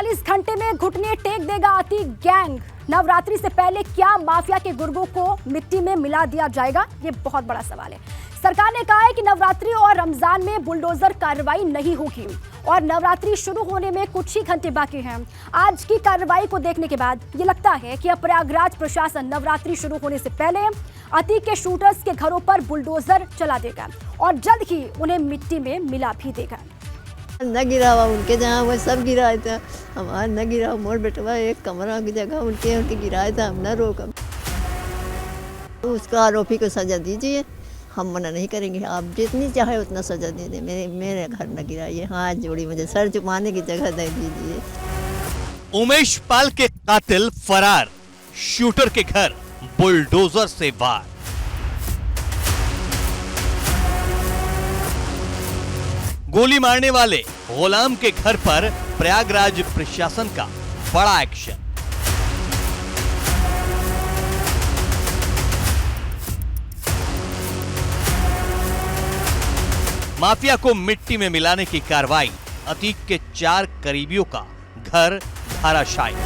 48 घंटे में घुटने टेक देगा अति गैंग। नवरात्रि से पहले क्या माफिया के गुर्गों को मिट्टी में मिला दिया जाएगा, ये बहुत बड़ा सवाल है। सरकार ने कहा है कि नवरात्रि और रमजान में बुलडोजर कार्रवाई नहीं होगी और नवरात्रि शुरू होने में कुछ ही घंटे बाकी हैं। आज की कार्रवाई को देखने के बाद ये लगता है कि अब प्रयागराज प्रशासन नवरात्रि शुरू होने से पहले अतीक के शूटर्स के घरों पर बुलडोजर चला देगा और जल्द ही उन्हें मिट्टी में मिला भी देगा। न गिरा हुआ उनके जहाँ वो सब गिराए थे, हमारा न गिरा। मोर बेटवा एक कमरा की जगह उनके गिराए थे, हम न रोका। तो उसका आरोपी को सजा दीजिए, हम मना नहीं करेंगे। आप जितनी चाहे उतना सजा दे दें, मेरे घर न गिराइए। हाथ जोड़ी, मुझे सर झुकाने की जगह दे दीजिए। उमेश पाल के कातिल फरार, शूटर के घर बुलडोजर से वार। गोली मारने वाले गुलाम के घर पर प्रयागराज प्रशासन का बड़ा एक्शन। माफिया को मिट्टी में मिलाने की कार्रवाई। अतीक के 4 करीबियों का घर धराशायी।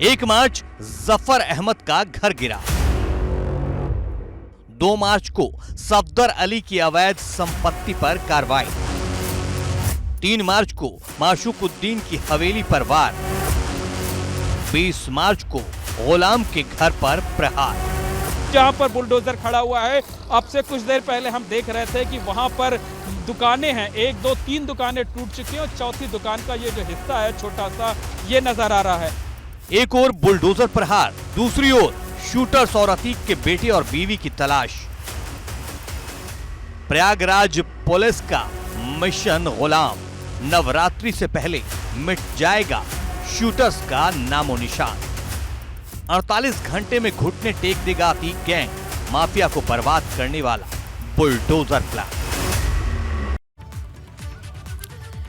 1 मार्च जफर अहमद का घर गिरा। 2 मार्च को सफदर अली की अवैध संपत्ति पर कार्रवाई। 3 मार्च को माशूकुद्दीन की हवेली पर वार। 20 मार्च को गुलाम के घर पर प्रहार। जहां पर बुलडोजर खड़ा हुआ है, अब से कुछ देर पहले हम देख रहे थे कि वहां पर दुकानें हैं, 1, 2, 3 दुकानें टूट चुकी हैं और चौथी दुकान का ये जो हिस्सा है छोटा सा, ये नजर आ रहा है। एक और बुलडोजर प्रहार, दूसरी ओर शूटर्स और अतीक के बेटे और बीवी की तलाश। प्रयागराज पुलिस का मिशन गुलाम। नवरात्रि से पहले मिट जाएगा शूटर्स का नामो निशान। 48 घंटे में घुटने टेक देगा अतीक गैंग, माफिया को बर्बाद करने वाला bulldozer plan.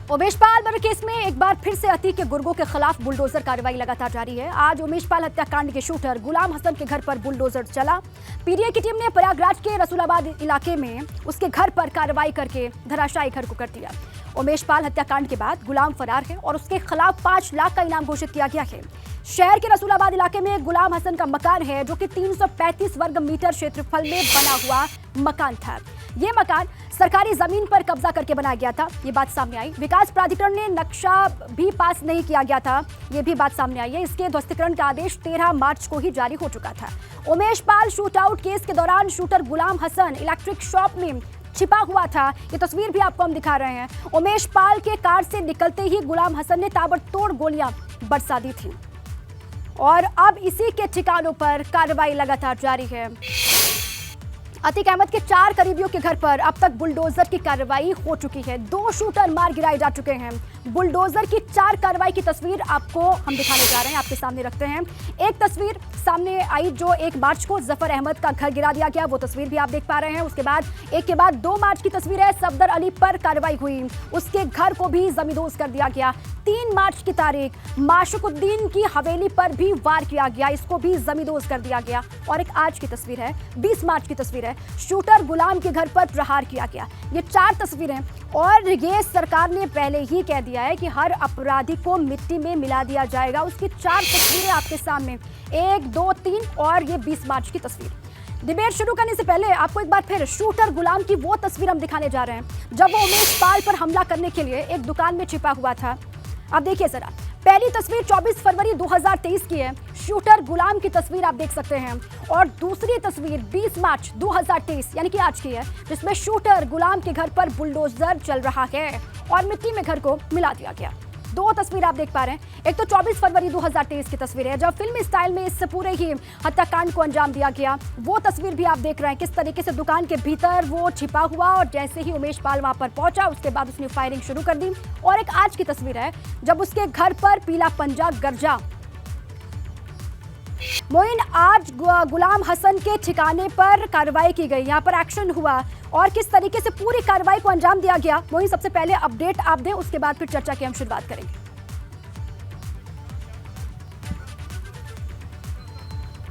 Umesh Pal murder case में एक बार फिर से अतीक के गुर्गों के खिलाफ बुलडोजर कार्रवाई लगातार जारी है। आज उमेश पाल हत्याकांड के शूटर गुलाम हसन के घर पर बुलडोजर चला। पीटीआई की टीम ने प्रयागराज के रसूलाबाद इलाके में उसके घर पर कार्रवाई करके धराशायी घर को कर दिया। उमेश पाल हत्याकांड के बाद गुलाम फरार है और उसके खिलाफ 5 लाख का इनाम घोषित किया गया है। शहर के रसूलाबाद इलाके में गुलाम हसन का मकान है, जो कि 335 वर्ग मीटर क्षेत्रफल में बना हुआ मकान था। ये मकान सरकारी जमीन पर कब्जा करके बनाया गया था, ये बात सामने आई। विकास प्राधिकरण ने नक्शा भी पास नहीं किया गया था, ये भी बात सामने आई है। इसके ध्वस्तीकरण का आदेश 13 मार्च को ही जारी हो चुका था। Umesh Pal shoot out case के दौरान शूटर गुलाम हसन इलेक्ट्रिक शॉप में छिपा हुआ था। ये तस्वीर भी आपको हम दिखा रहे हैं। उमेश पाल के कार से निकलते ही गुलाम हसन ने ताबड़तोड़ गोलियां बरसा दी थी और अब इसी के ठिकानों पर कार्रवाई लगातार जारी है। अतीक अहमद के 4 करीबियों के घर पर अब तक बुलडोजर की कार्रवाई हो चुकी है। 2 शूटर मार गिराए जा चुके हैं। बुलडोजर की 4 कार्रवाई की तस्वीर आपको हम दिखाने जा रहे हैं, आपके सामने रखते हैं। एक तस्वीर सामने आई जो 1 मार्च को जफर अहमद का घर गिरा दिया गया, वो तस्वीर भी आप देख पा रहे हैं। उसके बाद एक के बाद 2 मार्च की तस्वीर है, सफदर अली पर कार्रवाई हुई, उसके घर को भी जमींदोज कर दिया गया। 3 मार्च की तारीख माशूकुद्दीन की हवेली पर भी वार किया गया, इसको भी जमींदोज कर दिया गया। और एक आज की तस्वीर है, 20 मार्च की तस्वीर है, शूटर गुलाम के घर पर प्रहार किया गया। ये 4 तस्वीरें और ये सरकार ने पहले ही कह दिया है कि हर अपराधी को मिट्टी में मिला दिया जाएगा। उसकी 4 तस्वीरें आपके सामने, 1, 2, 3 और ये 20 मार्च की तस्वीर। डिबेट शुरू करने से पहले आपको एक बार फिर शूटर गुलाम की वो तस्वीर हम दिखाने जा रहे हैं जब वो उमेश पाल पर हमला करने के लिए एक दुकान में छिपा हुआ था। अब देखिए जरा, पहली तस्वीर 24 फरवरी 2023 की है, शूटर गुलाम की तस्वीर आप देख सकते हैं। और दूसरी तस्वीर 20 मार्च 2023 यानी कि आज की है, जिसमें शूटर गुलाम के घर पर बुलडोजर चल रहा है और मिट्टी में घर को मिला दिया गया। 2 तस्वीर आप देख पा रहे हैं। एक तो 24 फरवरी 2023 की तस्वीर है जब फिल्मी स्टाइल में इस पूरे ही हत्याकांड को अंजाम दिया गया। वो तस्वीर भी आप देख रहे हैं किस तरीके से दुकान के भीतर वो छिपा हुआ और जैसे ही उमेश पाल वहां पर पहुंचा उसके बाद उसने फायरिंग शुरू कर दी। और एक आज की तस्वीर है जब उसके घर पर पीला पंजा गरजा। मोइन, आज गुलाम हसन के ठिकाने पर कार्रवाई की गई, यहाँ पर एक्शन हुआ और किस तरीके से पूरी कार्रवाई को अंजाम दिया गया। मोइन, सबसे पहले अपडेट आप दें, उसके बाद फिर चर्चा की हम शुरुआत करेंगे।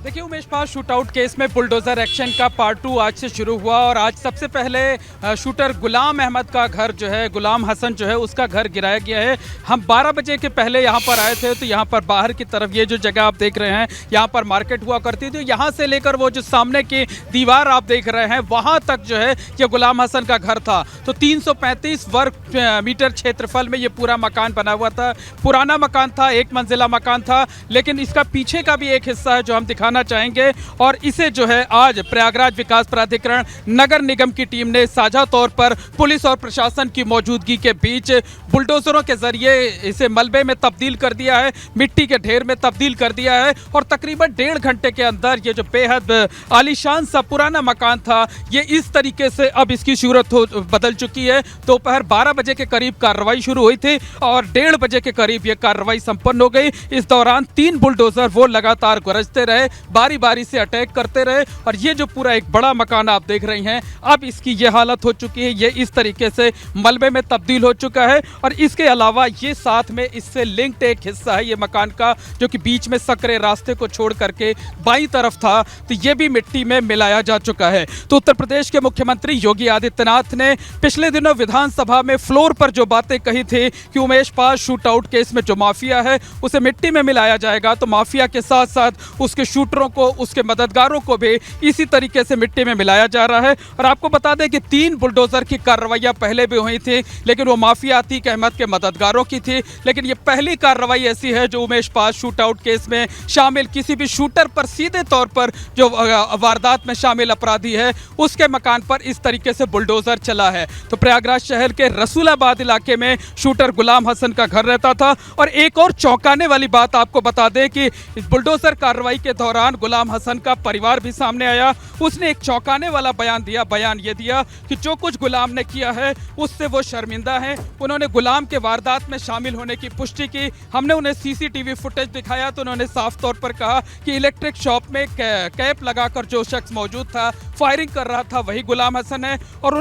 देखिए उमेश पाल शूटआउट केस में बुलडोजर एक्शन का पार्ट 2 आज से शुरू हुआ और आज सबसे पहले शूटर गुलाम अहमद का घर जो है, गुलाम हसन जो है, उसका घर गिराया गया है। हम 12 बजे के पहले यहाँ पर आए थे तो यहाँ पर बाहर की तरफ ये जो जगह आप देख रहे हैं, यहाँ पर मार्केट हुआ करती थी। यहाँ से लेकर वो जो सामने की दीवार आप देख रहे हैं वहाँ तक जो है ये गुलाम हसन का घर था। तो 335 वर्ग मीटर क्षेत्रफल में ये पूरा मकान बना हुआ था। पुराना मकान था, 1 मंजिला मकान था, लेकिन इसका पीछे का भी एक हिस्सा है जो हम दिखाना चाहेंगे। और इसे जो है आज प्रयागराज विकास प्राधिकरण नगर निगम की टीम ने साझा तौर पर पुलिस और प्रशासन की मौजूदगी के बीच बुलडोजरों के जरिए इसे मलबे में तब्दील कर दिया है, मिट्टी के ढेर में तब्दील कर दिया है। और तकरीबन 1.5 घंटे के अंदर ये जो बेहद आलीशान सा पुराना मकान था, ये इस तरीके से अब इसकी सूरत बदल चुकी है। दोपहर 12 बजे के करीब कार्रवाई शुरू हुई थी और 1:30 बजे के करीब ये कार्रवाई संपन्न हो गई। इस दौरान 3 बुलडोजर वो लगातार गरजते रहे, बारी बारी से अटैक करते रहे और ये जो पूरा एक बड़ा मकान आप देख रही हैं, अब इसकी ये हालत हो चुकी है, ये इस तरीके से मलबे में तब्दील हो चुका है। और इसके अलावा ये साथ में इससे लिंक्ड एक हिस्सा है ये मकान का, जो कि बीच में सकरे रास्ते को छोड़ करके बाईं तरफ था, तो ये भी मिट्टी में मिलाया जा चुका है। तो उत्तर प्रदेश के मुख्यमंत्री योगी आदित्यनाथ ने पिछले दिनों विधानसभा में फ्लोर पर जो बातें कही थी कि उमेश पाल शूटआउट केस में जो माफिया है उसे मिट्टी में मिलाया जाएगा, तो माफिया के साथ साथ उसके शूटरों को, उसके मददगारों को भी इसी तरीके से मिट्टी में मिलाया जा रहा है। और आपको बता दें कि 3 बुलडोजर की कार्रवाइयां पहले भी हुई थी, लेकिन वो माफिया अतीक अहमद के मददगारों की थी। लेकिन ये पहली कार्रवाई ऐसी है जो उमेश पाल शूटआउट केस में शामिल किसी भी शूटर पर सीधे तौर पर जो वारदात में शामिल अपराधी है उसके मकान पर इस तरीके से बुलडोजर चला है। तो प्रयागराज शहर के रसूलाबाद इलाके में शूटर गुलाम हसन का घर रहता था। और एक और चौंकाने वाली बात आपको बता दें कि इस बुलडोजर कार्रवाई के दौरान गुलाम हसन का परिवार भी सामने आया। उसने एक चौंकाने वाला बयान दिया। बयान ये दिया कि जो कुछ गुलाम ने किया है उससे वो शर्मिंदा है। उन्होंने गुलाम के वारदात में शामिल होने की पुष्टि की। हमने उन्हें सीसीटीवी फुटेज दिखाया तो उन्होंने साफ तौर पर कहा कि इलेक्ट्रिक शॉप में कैप लगाकर जो शख्स मौजूद था, फायरिंग कर रहा था, वही गुलाम हसन है। और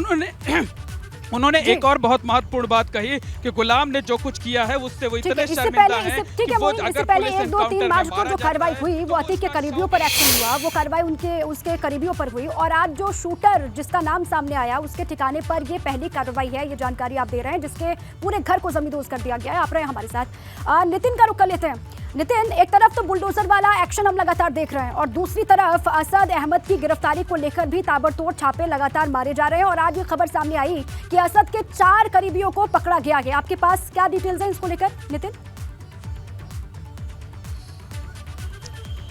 उन्होंने एक और बहुत महत्वपूर्ण बात कही कि गुलाम ने जो कुछ किया है उससे वो इतने शर्मिंदा है कि वो अगर पुलिस 1-2-3 मार्च को जो कार्रवाई हुई वो अतीक के करीबियों पर एक्शन हुआ, वो कार्रवाई उसके करीबियों पर हुई। और आज जो शूटर जिसका नाम सामने आया उसके ठिकाने पर ये पहली कार्रवाई है, ये जानकारी आप दे रहे हैं, जिसके पूरे घर को जमींदोज कर दिया गया है। आप रहे हैं हमारे साथ। नितिन का रुख कर लेते हैं। नितिन, एक तरफ तो बुलडोजर वाला एक्शन हम लगातार देख रहे हैं और दूसरी तरफ असद अहमद की गिरफ्तारी को लेकर भी ताबड़तोड़ छापे लगातार मारे जा रहे हैं। और आज ये खबर सामने आई कि असद के 4 करीबियों को पकड़ा गया है। आपके पास क्या डिटेल्स हैं इसको लेकर नितिन?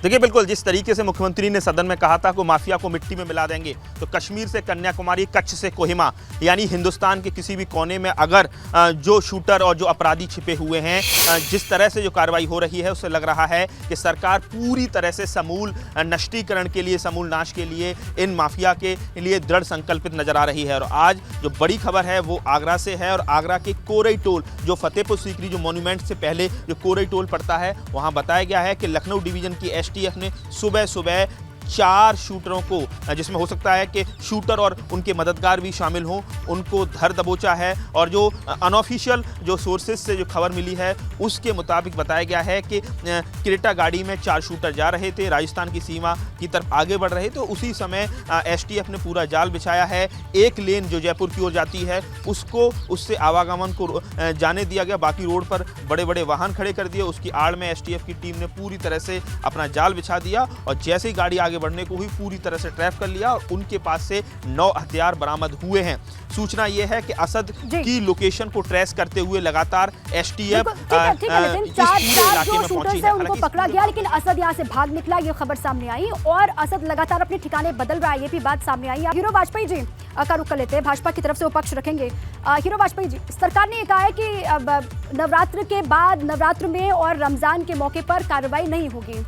देखिए, बिल्कुल जिस तरीके से मुख्यमंत्री ने सदन में कहा था कि माफिया को मिट्टी में मिला देंगे, तो कश्मीर से कन्याकुमारी, कच्छ से कोहिमा, यानी हिंदुस्तान के किसी भी कोने में अगर जो शूटर और जो अपराधी छिपे हुए हैं, जिस तरह से जो कार्रवाई हो रही है उससे लग रहा है कि सरकार पूरी तरह से समूल नष्टीकरण के लिए, समूल नाश के लिए इन माफिया के लिए दृढ़ संकल्पित नजर आ रही है। और आज जो बड़ी खबर है वो आगरा से है। और आगरा के कोरई टोल, जो फतेहपुर सीकरी जो मॉन्यूमेंट से पहले जो कोरई टोल पड़ता है, वहाँ बताया गया है कि लखनऊ डिवीजन की एसटीएफ ने सुबह 4 शूटरों को, जिसमें हो सकता है कि शूटर और उनके मददगार भी शामिल हों, उनको धर दबोचा है। और जो अनऑफिशियल जो सोर्सेज से जो खबर मिली है उसके मुताबिक बताया गया है कि क्रेटा गाड़ी में 4 शूटर जा रहे थे, राजस्थान की सीमा की तरफ आगे बढ़ रहे, तो उसी समय एसटीएफ ने पूरा जाल बिछाया है। एक लेन जो जयपुर की ओर जाती है उसको, उससे आवागमन को जाने दिया गया, बाकी रोड पर बड़े बड़े वाहन खड़े कर दिए। उसकी आड़ में एसटीएफ की टीम ने पूरी तरह से अपना जाल बिछा दिया और जैसे ही गाड़ी आगे बढ़ने को हुई पूरी तरह से ट्रैप कर लिया और उनके पास से 9 हथियार बरामद हुए हैं। सूचना यह है कि असद की लोकेशन को ट्रेस करते हुए लगातार एसटीएफ चार जो शूटर्स हैं उनको पकड़ा गया, लेकिन असद यहां से भाग निकला, ये खबर सामने आई। और असद लगातार अपने ठिकाने बदल रहा है, ये भी बात सामने आई। हीरो वाजपेयी जी का रुख कर लेते हैं, भाजपा की तरफ से वो पक्ष रखेंगे। हीरो वाजपेयी जी, सरकार ने ये कहा है कि नवरात्र के बाद, नवरात्र में और रमजान के मौके पर कार्रवाई नहीं होगी।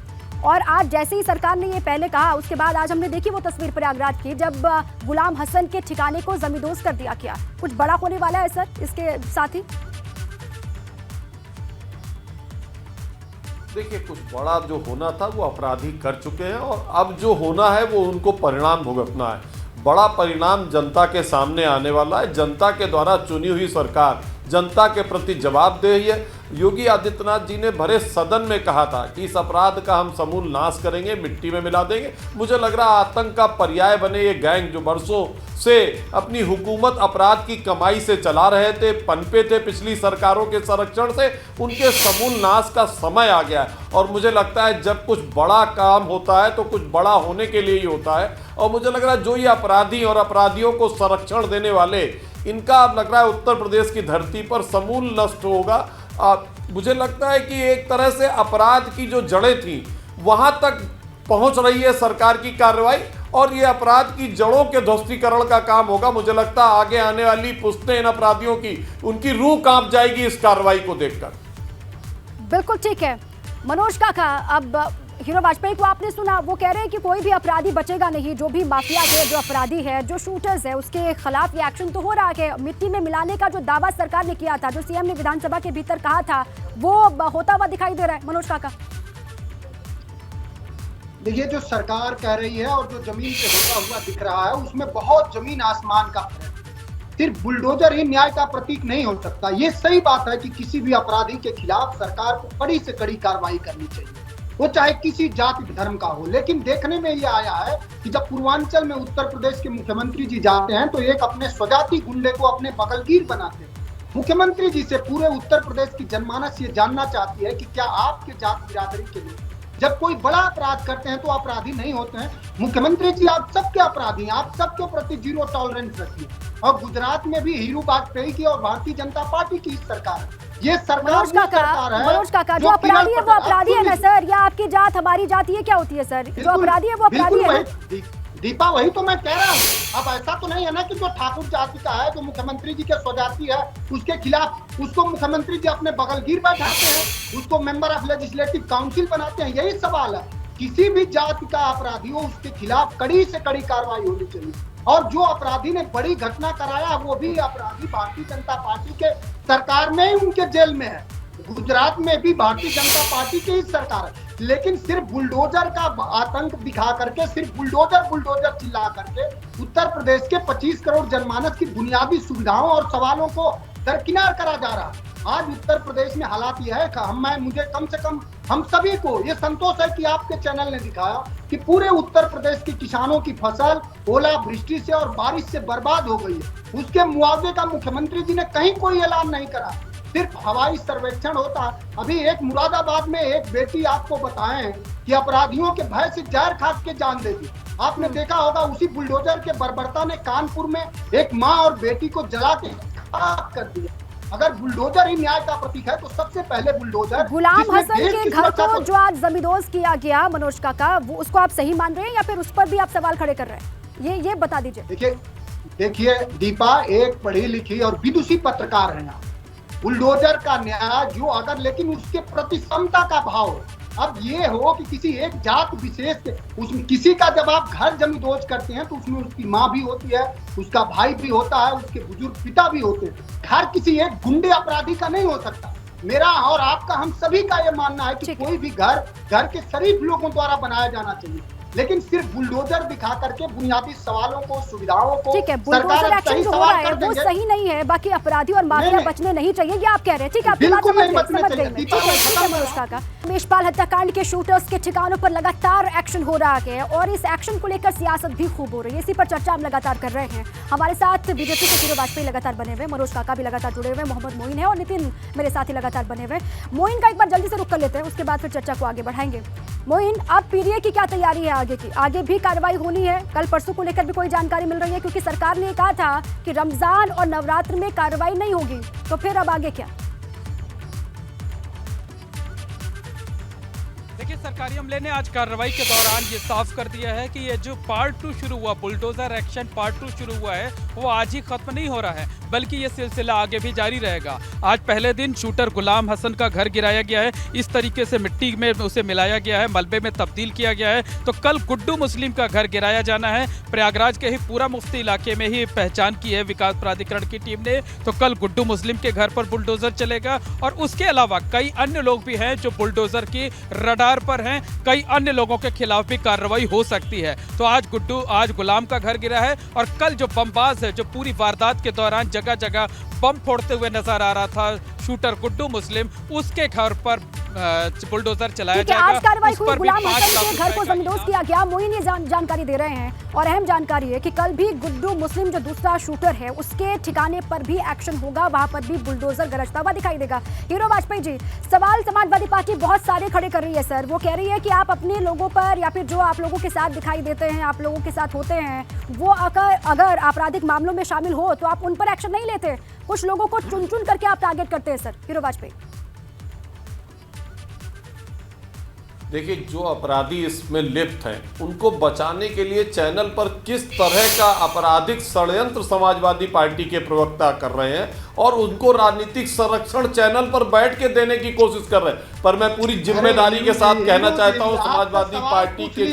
और आज जैसे ही सरकार ने ये पहले कहा, उसके बाद आज हमने देखी वो तस्वीर प्रयागराज की, जब गुलाम हसन के ठिकाने को जमींदोज कर दिया गया। कुछ बड़ा होने वाला है सर इसके साथ ही? देखिए, कुछ बड़ा जो होना था वो अपराधी कर चुके हैं और अब जो होना है वो उनको परिणाम भुगतना है। बड़ा परिणाम जनता के सामने आने वाला है। जनता के द्वारा चुनी हुई सरकार जनता के प्रति जवाबदेही है। योगी आदित्यनाथ जी ने भरे सदन में कहा था कि इस अपराध का हम समूल नाश करेंगे, मिट्टी में मिला देंगे। मुझे लग रहा आतंक का पर्याय बने ये गैंग जो बरसों से अपनी हुकूमत अपराध की कमाई से चला रहे थे, पनपे थे पिछली सरकारों के संरक्षण से, उनके समूल नाश का समय आ गया है। और मुझे लगता है जब कुछ बड़ा काम होता है तो कुछ बड़ा होने के लिए ही होता है। और मुझे लग रहा है जो ये अपराधी और अपराधियों को संरक्षण देने वाले, इनका अब लग रहा है उत्तर प्रदेश की धरती पर समूल नष्ट होगा। मुझे लगता है कि एक तरह से अपराध की जो जड़ें थी वहां तक पहुंच रही है सरकार की कार्रवाई, और ये अपराध की जड़ों के ध्वस्तीकरण का काम होगा। मुझे लगता है आगे आने वाली पुश्तें इन अपराधियों की, उनकी रूह कांप जाएगी इस कार्रवाई को देखकर। बिल्कुल ठीक है मनोज काका। अब हीरो वाजपेयी को आपने सुना, वो कह रहे हैं कि कोई भी अपराधी बचेगा नहीं, जो भी माफिया है, जो अपराधी है, जो शूटर्स है, उसके खिलाफ ये एक्शन तो हो रहा है। मिट्टी में मिलाने का जो दावा सरकार ने किया था, जो सीएम ने विधानसभा के भीतर कहा था, वो होता हुआ दिखाई दे रहा है। मनोज काका, देखिए जो सरकार कह रही है और जो जमीन पे होता हुआ दिख रहा है, उसमें बहुत जमीन आसमान का फर्क है। सिर्फ बुलडोजर ही न्याय का प्रतीक नहीं हो सकता। ये सही बात है कि किसी भी अपराधी के खिलाफ सरकार को कड़ी से कड़ी कार्रवाई करनी चाहिए, वो चाहे किसी जाति धर्म का हो। लेकिन देखने में ये आया है कि जब पूर्वांचल में उत्तर प्रदेश के मुख्यमंत्री जी जाते हैं तो एक अपने स्वजाति गुंडे को अपने बगलगीर बनाते हैं। मुख्यमंत्री जी से पूरे उत्तर प्रदेश की जनमानस ये जानना चाहती है कि क्या आपके जात बिरादरी के लोग जब कोई बड़ा अपराध करते हैं तो अपराधी नहीं होते हैं? मुख्यमंत्री जी आप सबके अपराधी हैं, आप सबके प्रति जीरो टॉलरेंस रखिए। और गुजरात में भी हीरू वाजपेयी की और भारतीय जनता पार्टी की सरकार है। ये सरकार मनोज काका, जो अपराधी है वो अपराधी है ना सर, या आपकी जात हमारी जात, ये क्या होती है सर? जो अपराधी है वो अपराधी है। दीपा वही तो मैं कह रहा हूँ। अब ऐसा तो नहीं है ना कि जो ठाकुर जाति का है, जो मुख्यमंत्री जी के स्वजाति है, उसके खिलाफ उसको मुख्यमंत्री जी अपने बगलगीर बैठाते हैं, उसको मेंबर ऑफ लेजिस्लेटिव काउंसिल बनाते हैं। यही सवाल है। किसी भी जाति का अपराधी हो उसके खिलाफ कड़ी से कड़ी कार्रवाई होनी चाहिए। और जो अपराधी ने बड़ी घटना कराया वो भी अपराधी भारतीय जनता पार्टी के सरकार में ही उनके जेल में है। गुजरात में भी भारतीय जनता पार्टी की ही सरकार है। लेकिन सिर्फ बुलडोजर का आतंक दिखा करके, सिर्फ बुलडोजर चिल्ला करके उत्तर प्रदेश के 25 करोड़ जनमानस की बुनियादी सुविधाओं और सवालों को दरकिनार करा जा रहा है। आज उत्तर प्रदेश में हालात यह है, मुझे कम से कम हम सभी को ये संतोष है कि आपके चैनल ने दिखाया कि पूरे उत्तर प्रदेश के किसानों की फसल ओलावृष्टि से और बारिश से बर्बाद हो गई है। उसके मुआवजे का मुख्यमंत्री जी ने कहीं कोई ऐलान नहीं करा, सिर्फ हवाई सर्वेक्षण होता। अभी एक मुरादाबाद में एक बेटी आपको बताएं कि अपराधियों के भय से जहर खा के जान दे दी। आपने देखा होगा उसी बुलडोजर के बर्बरता ने कानपुर में एक माँ और बेटी को जला के खाक कर दिया। अगर बुलडोजर ही न्याय का प्रतीक है तो सबसे पहले बुलडोजर गुलाम हसन के घर को जो आज जमींदोज किया गया, मनोज काका, वो उसको आप सही मान रहे हैं या फिर उस पर भी आप सवाल खड़े कर रहे हैं? ये बता दीजिए। देखिए दीपा एक पढ़ी लिखी और विदुषी पत्रकार है। बुलडोजर का न्याय जो अगर, लेकिन उसके प्रति समता का भाव हो। अब ये हो कि किसी एक जात विशेष के उसमें किसी का जब आप घर जमींदोज करते हैं तो उसमें उसकी माँ भी होती है, उसका भाई भी होता है, उसके बुजुर्ग पिता भी होते हैं। घर किसी एक गुंडे अपराधी का नहीं हो सकता। मेरा और आपका, हम सभी का ये मानना है कि कोई भी घर के शरीफ लोगों द्वारा बनाया जाना चाहिए। लेकिन सिर्फ बुलडोजर दिखा करके बुनियादी सवालों को, सुविधाओं को, ठीक है, बुलडोजर एक्शन जो हो रहा है वो सही नहीं है, बाकी अपराधी और माफिया बचने नहीं चाहिए, ये आप कह रहे हैं। ठीक है, आपकी बात समझ गई। ठीक है मनोज काका, उमेशपाल हत्याकांड के शूटर्स के ठिकानों पर लगातार एक्शन हो रहा है और इस एक्शन को लेकर सियासत भी खूब हो रही है। इसी पर चर्चा हम लगातार कर रहे हैं। हमारे साथ बीजेपी के हीरो वाजपेयी लगातार बने हुए, मनोज काका भी लगातार जुड़े हुए, मोहम्मद मोइन है और नितिन मेरे साथ ही लगातार बने हुए। मोइन का एक बार जल्दी से रुक कर लेते हैं, उसके बाद फिर चर्चा को आगे बढ़ाएंगे। मोइन, अब पीडीए की क्या तैयारी है आगे की? आगे भी कार्रवाई होनी है? कल परसों को लेकर भी कोई जानकारी मिल रही है? क्योंकि सरकार ने कहा था कि रमजान और नवरात्र में कार्रवाई नहीं होगी, तो फिर अब आगे क्या? देखिए, सरकारी अमले ने आज कार्रवाई के दौरान ये साफ कर दिया है कि ये जो पार्ट 2 शुरू हुआ, बुलडोजर एक्शन पार्ट 2 शुरू हुआ है, वो आज ही खत्म नहीं हो रहा है, बल्कि ये सिलसिला आगे भी जारी रहेगा। आज पहले दिन शूटर गुलाम हसन का घर गिराया गया है, इस तरीके से मिट्टी में उसे मिलाया गया है, मलबे में तब्दील किया गया है। तो कल गुड्डू मुस्लिम का घर गिराया जाना है। प्रयागराज के ही पूरा मुफ्ती इलाके में ही पहचान की है विकास प्राधिकरण की टीम ने। तो कल गुड्डू मुस्लिम के घर पर बुलडोजर चलेगा और उसके अलावा कई अन्य लोग भी हैं जो बुलडोजर की रडार पर हैं। कई अन्य लोगों के खिलाफ भी कार्रवाई हो सकती है। तो आज गुलाम का घर गिरा है और कल जो बमबाज जो पूरी वारदात के दौरान जगह जगह बम फोड़ते हुए नजर आ रहा था शूटर गुड्डू मुस्लिम, उसके घर पर बुलडोजर चलाया जाएगा। आज कार्रवाई उस हुई, पर भी गुलाम 5 हसन लाख के घर को रुपए का जमींदोज किया गया। मोइन ये जानकारी दे रहे हैं और अहम जानकारी है कि कल भी गुड्डू मुस्लिम जो दूसरा शूटर है उसके ठिकाने पर भी एक्शन होगा, वहां पर भी बुलडोजर गरजता हुआ दिखाई देगा। हीरो वाजपेयी जी, सवाल समाजवादी पार्टी बहुत सारे खड़े कर रही है सर। वो कह रही है कि आप अपने लोगों पर या फिर जो आप लोगों के साथ दिखाई देते हैं, आप लोगों के साथ होते हैं, वो अगर आपराधिक मामलों में शामिल हो तो आप उन पर एक्शन नहीं लेते, कुछ लोगों को चुन चुन करके आप टारगेट करते हैं सर। हीरो वाजपेयी, देखिए, जो अपराधी इसमें लिप्त हैं उनको बचाने के लिए चैनल पर किस तरह का आपराधिक षड्यंत्र समाजवादी पार्टी के प्रवक्ता कर रहे हैं और उनको राजनीतिक संरक्षण चैनल पर बैठ के देने की कोशिश कर रहे हैं। पर मैं पूरी जिम्मेदारी के साथ कहना चाहता हूं, समाजवादी पार्टी के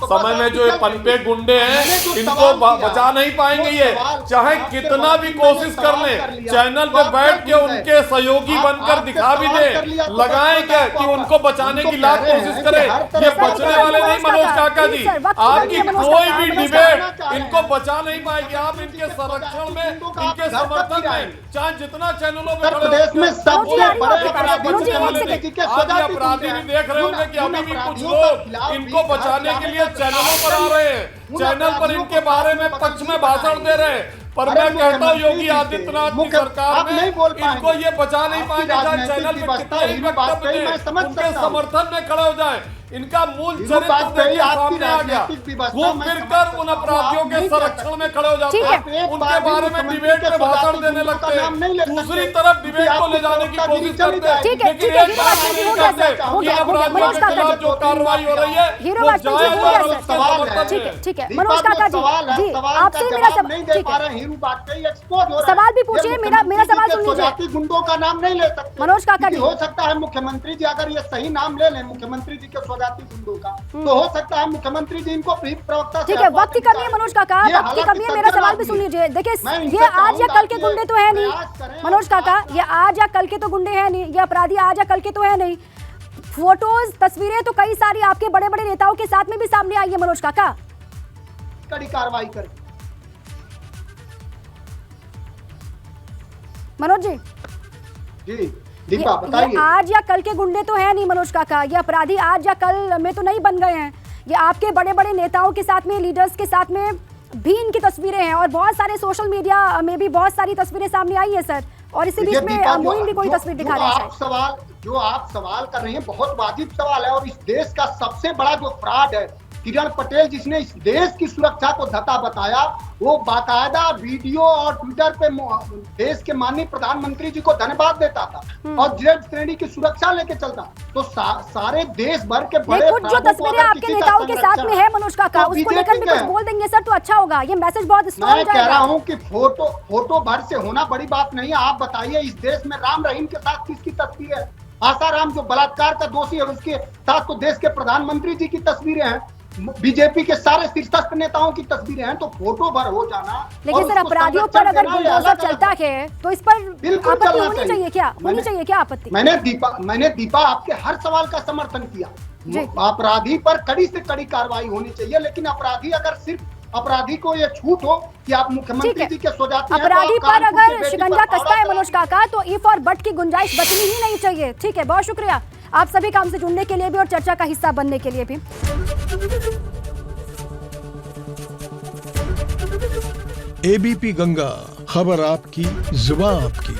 समय में जो ये पनपे गुंडे हैं इनको बचा नहीं पाएंगे। ये चाहे कितना भी कोशिश कर लें, चैनल पर बैठ के उनके सहयोगी बनकर दिखा भी दे, लगाएं क्या कि उनको बचाने की लाख कोशिश करें। ये बचने वाले नहीं मनोज काका जी, आपकी कोई भी डिबेट इनको बचा नहीं पाएगी। आप इनके संरक्षण में, इनके समर्थन में चाहे जितना चैनलों में प्रदेश में सबसे बड़े अपराधी नहीं देख रहे होंगे कि अभी भी कुछ लोग इनको बचाने के लिए चैनलों पर आ रहे हैं, चैनल पर इनके बारे में पक्ष में भाषण दे रहे हैं। पर मैं कहता हूँ योगी आदित्यनाथ की सरकार में इनको ये बचा नहीं पाएंगे, चाहे चैनल पे कितना ही वक्तव्य दें, उनके समर्थन में खड़े हो जाए। इनका मूल चरित्र देखिए सामने आ गया, घूम फिरकर उन अपराधियों के संरक्षण में खड़े हो जाते हैं, उनके बारे में डिबेट में भाषण देने लगते हैं, दूसरी तरफ डिबेट को ले जाने की कोशिश करते हैं, लेकिन एक बात नहीं करते कि अपराधियों के खिलाफ जो कार्रवाई हो रही है वो जायज और उसके समर्थन में। ठीक है मनोज काका जी, आपसे मेरा सवाल भी पूछिए, मेरा सवाल सुन लीजिए। गुंडों का नाम नहीं ले सकते मनोज काका जी, हो सकता है मुख्यमंत्री जी अगर ये सही नाम ले लें मुख्यमंत्री जी के स्वजाति गुंडों का, तो हो सकता है मुख्यमंत्री जी इनको प्रवक्ता। ठीक है, वक्त की कमी है मनोज काका, वक्त की कमी है, मेरा सवाल भी सुन लीजिए। देखिए, ये आज या कल के गुंडे तो है नहीं मनोज काका, ये आज या कल के तो गुंडे हैं नहीं, ये अपराधी आज या कल के तो है नहीं। फोटोज, तस्वीरें तो कई सारी आपके बड़े बड़े नेताओं के साथ में भी सामने आई है मनोज काका। कड़ी कार्रवाई करें मनोज जी। जी दीपा बताइए। आज या कल के गुंडे तो है नहीं मनोज काका, ये अपराधी आज या कल में तो नहीं बन गए हैं। ये आपके बड़े बड़े नेताओं के साथ में, लीडर्स के साथ में भी इनकी तस्वीरें हैं और बहुत सारे सोशल मीडिया में भी बहुत सारी तस्वीरें सामने आई है सर। और इसी बीच में मोइन भी कोई तस्वीर दिखा रहे हैं। जो आप सवाल कर रहे हैं बहुत वाजिब सवाल है और इस देश का सबसे बड़ा जो फ्रॉड है किरण पटेल, जिसने इस देश की सुरक्षा को धता बताया, वो बाकायदा वीडियो और ट्विटर पे देश के माननीय प्रधानमंत्री जी को धन्यवाद देता था और जेड श्रेणी की सुरक्षा लेके चलता। तो सारे देश भर के बड़े कुछ जो तस्वीरें आपके नेताओं के साथ में है मनोज काका, उसको लेकर भी कुछ बोल देंगे सर तो अच्छा होगा, ये मैसेज बहुत स्ट्रांग जाएगा। मैं कह रहा हूँ कि फोटो भर से होना बड़ी बात नहीं है। आप बताइए इस देश में राम रहीम के साथ किसकी तस्वीर है? आसाराम जो बलात्कार का दोषी है उसके साथ तो देश के प्रधानमंत्री जी की तस्वीरें हैं, बीजेपी के सारे शीर्षस्थ नेताओं की तस्वीरें हैं। तो फोटो भर हो जाना। लेकिन सर अपराधियों पर अगर बुलडोजर चलता है तो इस पर आपत्ति होनी चाहिए क्या? होनी चाहिए क्या आपत्ति? मैंने दीपा आपके हर सवाल का समर्थन किया। अपराधी पर कड़ी से कड़ी कार्रवाई होनी चाहिए, लेकिन अपराधी अगर सिर्फ अपराधी को ये छूट हो कि आप मुख्यमंत्री जी के स्वजाति हैं, अपराधी पर अगर शिकंजा कसता है मनोज काका तो इफ और बट की गुंजाइश बचनी ही नहीं चाहिए। ठीक है, बहुत शुक्रिया आप सभी काम से जुड़ने के लिए भी और चर्चा का हिस्सा बनने के लिए भी। एबीपी गंगा, खबर आपकी, जुबान आपकी।